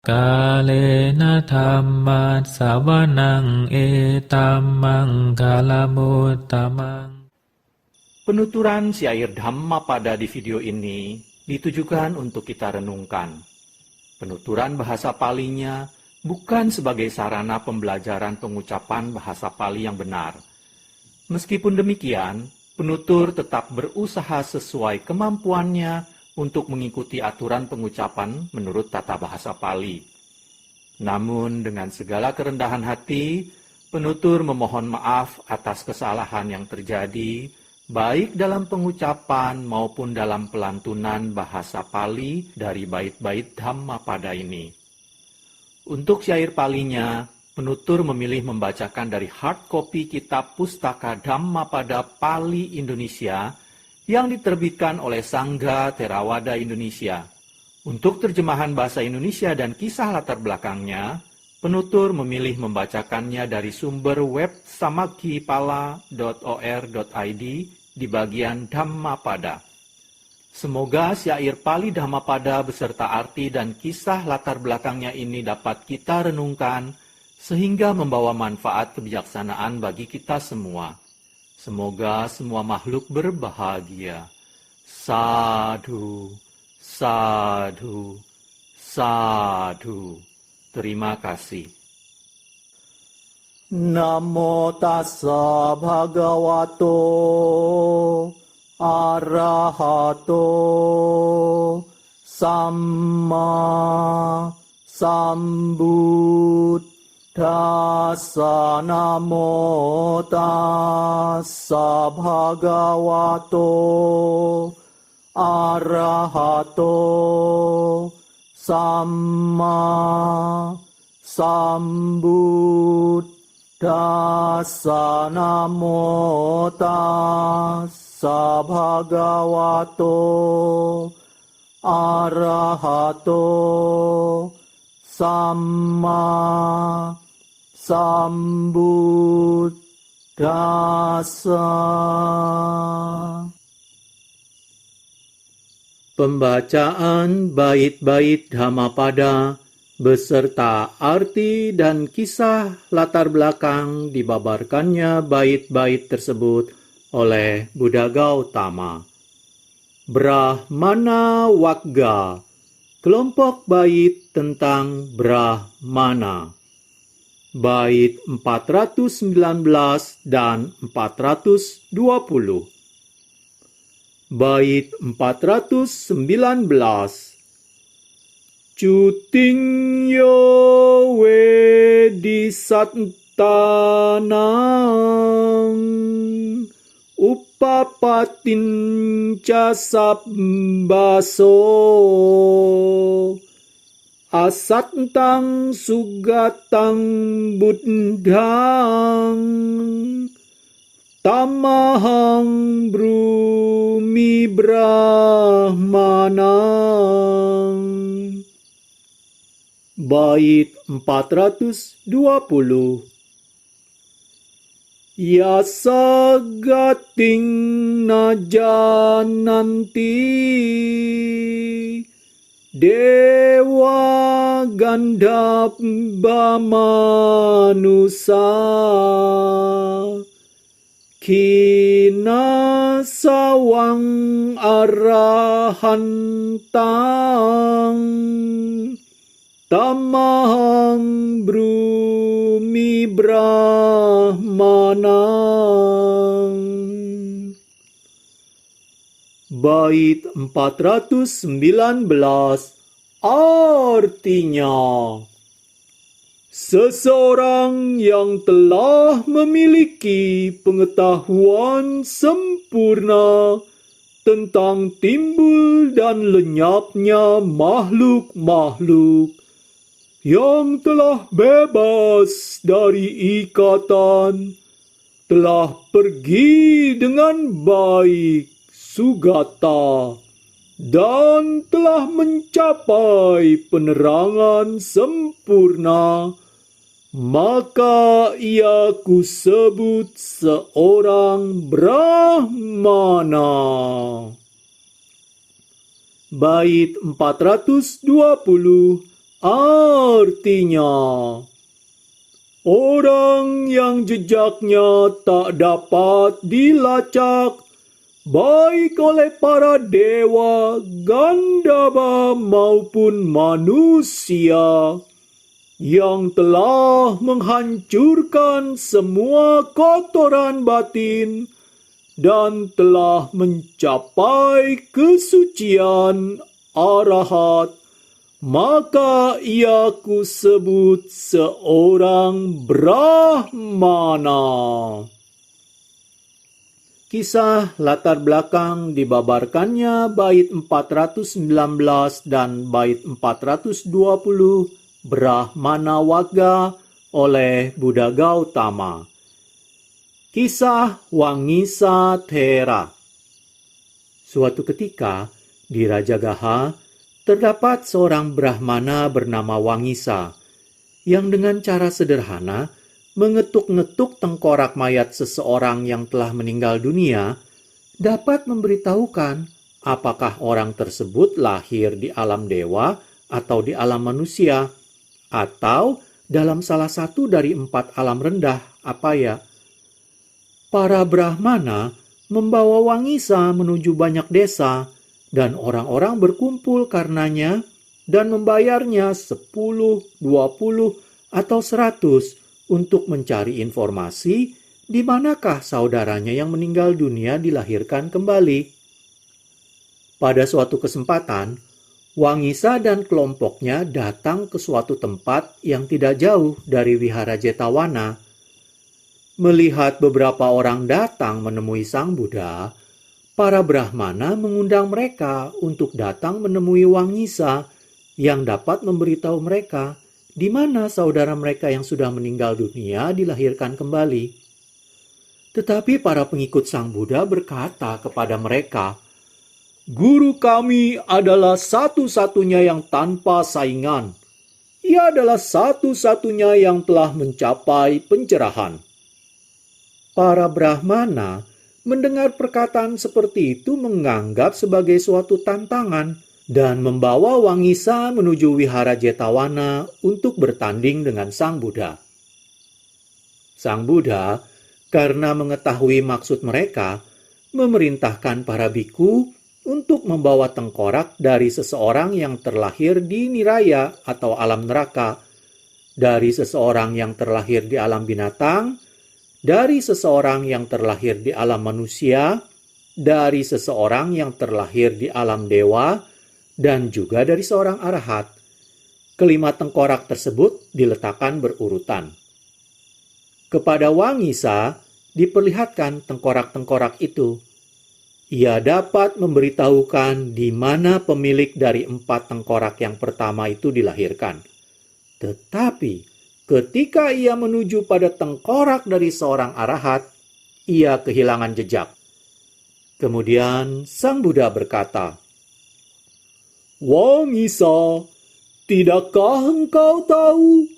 Kalena dhammat sawanang etamang kalamutamang. Penuturan syair Dhammapada di video ini ditujukan untuk kita renungkan. Penuturan bahasa Palinya bukan sebagai sarana pembelajaran pengucapan bahasa Pali yang benar. Meskipun demikian, penutur tetap berusaha sesuai kemampuannya untuk mengikuti aturan pengucapan menurut tata bahasa Pali. Namun dengan segala kerendahan hati, penutur memohon maaf atas kesalahan yang terjadi, baik dalam pengucapan maupun dalam pelantunan bahasa Pali dari bait-bait Dhammapada ini. Untuk syair Palinya, penutur memilih membacakan dari hard copy kitab Pustaka Dhammapada Pali Indonesia yang diterbitkan oleh Sangga Theravada Indonesia. Untuk terjemahan bahasa Indonesia dan kisah latar belakangnya, penutur memilih membacakannya dari sumber web samakkipala.or.id di bagian Dhammapada. Semoga syair Pali Dhammapada beserta arti dan kisah latar belakangnya ini dapat kita renungkan sehingga membawa manfaat kebijaksanaan bagi kita semua. Semoga semua makhluk berbahagia. Sadhu, sadhu, sadhu. Terima kasih. Namo tassa bhagavato arahato samma sambuddhassa. Namo tassa bhagavato arahato samma sambuddhassa. Namo tassa bhagavato arahato samma sambuddhassa. Pembacaan bait-bait Dhammapada beserta arti dan kisah latar belakang dibabarkannya bait-bait tersebut oleh Buddha Gautama. Brahmana Wagga, kelompok bait tentang Brahmana. Bait 419 dan 420. Bait 419. Cuting yo wedi sattanang upapatin casabbaso asatang sugatang buddhang tamahang brumi brahmanang. Bait 420. Yasa gating najananti dewa gandhabba manusa kina sawang arahantang tamahang brumi brahmanang. Bait 419 artinya, seseorang yang telah memiliki pengetahuan sempurna tentang timbul dan lenyapnya makhluk-makhluk, yang telah bebas dari ikatan, telah pergi dengan baik sugata, dan telah mencapai penerangan sempurna, maka ia kusebut seorang Brahmana. Bait 420 Artinya, orang yang jejaknya tak dapat dilacak baik oleh para dewa, Gandhara maupun manusia, yang telah menghancurkan semua kotoran batin dan telah mencapai kesucian arahat, maka ia kusebut seorang Brahmana. Kisah latar belakang dibabarkannya bait 419 dan bait 420 Brahmana Wagga oleh Buddha Gautama. Kisah Wangisa Thera. Suatu ketika di Rajagaha terdapat seorang Brahmana bernama Wangisa yang dengan cara sederhana mengetuk-ngetuk tengkorak mayat seseorang yang telah meninggal dunia dapat memberitahukan apakah orang tersebut lahir di alam dewa atau di alam manusia, atau dalam salah satu dari 4 alam rendah, Para Brahmana membawa Wangisa menuju banyak desa, dan orang-orang berkumpul karenanya dan membayarnya 10, 20, atau 100 untuk mencari informasi di manakah saudaranya yang meninggal dunia dilahirkan kembali. Pada suatu kesempatan, Wangisa dan kelompoknya datang ke suatu tempat yang tidak jauh dari Wihara Jetawana. Melihat beberapa orang datang menemui Sang Buddha, para Brahmana mengundang mereka untuk datang menemui Wangisa yang dapat memberitahu mereka di mana saudara mereka yang sudah meninggal dunia dilahirkan kembali. Tetapi para pengikut Sang Buddha berkata kepada mereka, "Guru kami adalah satu-satunya yang tanpa saingan. Ia adalah satu-satunya yang telah mencapai pencerahan." Para Brahmana mendengar perkataan seperti itu menganggap sebagai suatu tantangan dan membawa Wangisa menuju Wihara Jetawana untuk bertanding dengan Sang Buddha. Sang Buddha, karena mengetahui maksud mereka, memerintahkan para biku untuk membawa tengkorak dari seseorang yang terlahir di niraya atau alam neraka, dari seseorang yang terlahir di alam binatang, dari seseorang yang terlahir di alam manusia, dari seseorang yang terlahir di alam dewa, dan juga dari seorang arahat. Kelima tengkorak tersebut diletakkan berurutan. Kepada Wangisa diperlihatkan tengkorak-tengkorak itu. Ia dapat memberitahukan di mana pemilik dari 4 tengkorak yang pertama itu dilahirkan. Tetapi ketika ia menuju pada tengkorak dari seorang arahat, ia kehilangan jejak. Kemudian Sang Buddha berkata, "Wangisa, tidakkah engkau tahu?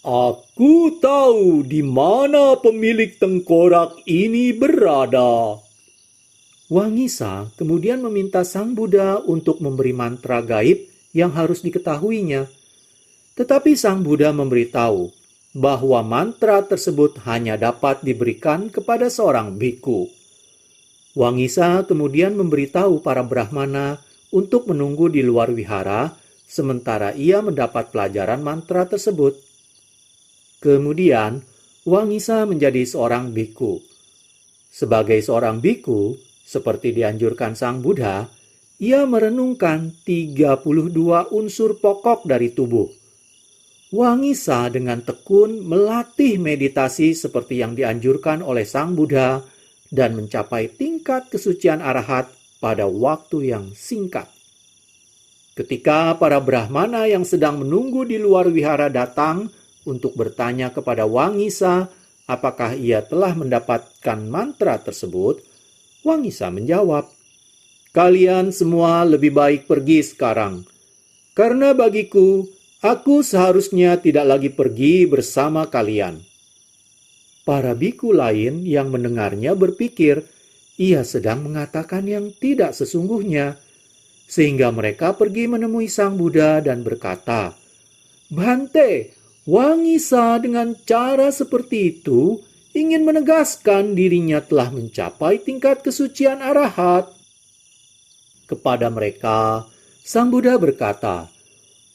Aku tahu di mana pemilik tengkorak ini berada." Wangisa kemudian meminta Sang Buddha untuk memberi mantra gaib yang harus diketahuinya. Tetapi Sang Buddha memberitahu bahwa mantra tersebut hanya dapat diberikan kepada seorang biku. Wangisa kemudian memberitahu para Brahmana untuk menunggu di luar wihara sementara ia mendapat pelajaran mantra tersebut. Kemudian Wangisa menjadi seorang biku. Sebagai seorang biku, seperti dianjurkan Sang Buddha, ia merenungkan 32 unsur pokok dari tubuh. Wangisa dengan tekun melatih meditasi seperti yang dianjurkan oleh Sang Buddha dan mencapai tingkat kesucian arahat pada waktu yang singkat. Ketika para Brahmana yang sedang menunggu di luar wihara datang untuk bertanya kepada Wangisa apakah ia telah mendapatkan mantra tersebut, Wangisa menjawab, "Kalian semua lebih baik pergi sekarang, karena bagiku, aku seharusnya tidak lagi pergi bersama kalian." Para biku lain yang mendengarnya berpikir, ia sedang mengatakan yang tidak sesungguhnya. Sehingga mereka pergi menemui Sang Buddha dan berkata, "Bhante, Wangisa dengan cara seperti itu ingin menegaskan dirinya telah mencapai tingkat kesucian arahat." Kepada mereka, Sang Buddha berkata,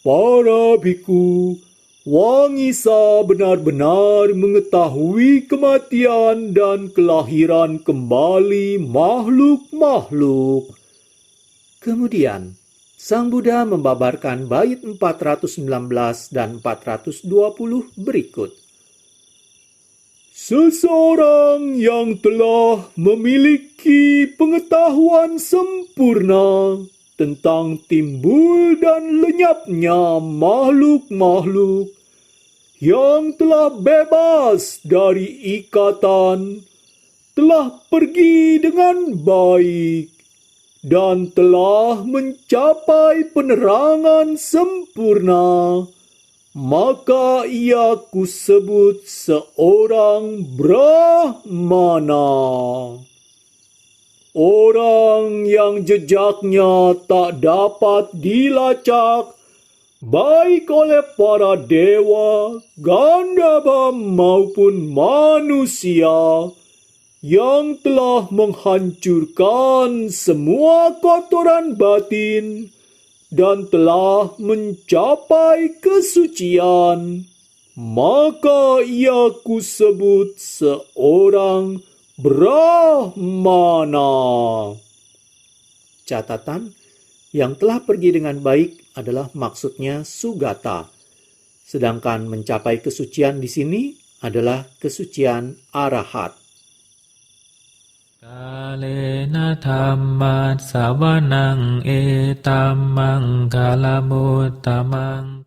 "Para bhikkhu, Wangisa benar-benar mengetahui kematian dan kelahiran kembali makhluk-makhluk." Kemudian, Sang Buddha membabarkan bait 419 dan 420 berikut. "Seseorang yang telah memiliki pengetahuan sempurna tentang timbul dan lenyapnya makhluk-makhluk yang telah bebas dari ikatan, telah pergi dengan baik, dan telah mencapai penerangan sempurna, maka ia kusebut seorang Brahmana. Orang yang jejaknya tak dapat dilacak, baik oleh para dewa, Gandhava maupun manusia, yang telah menghancurkan semua kotoran batin dan telah mencapai kesucian, maka ia kusebut seorang Brahmana." Catatan, yang telah pergi dengan baik adalah maksudnya Sugata. Sedangkan mencapai kesucian di sini adalah kesucian arahat. Kalena dhamma savanang etammang kalamutamang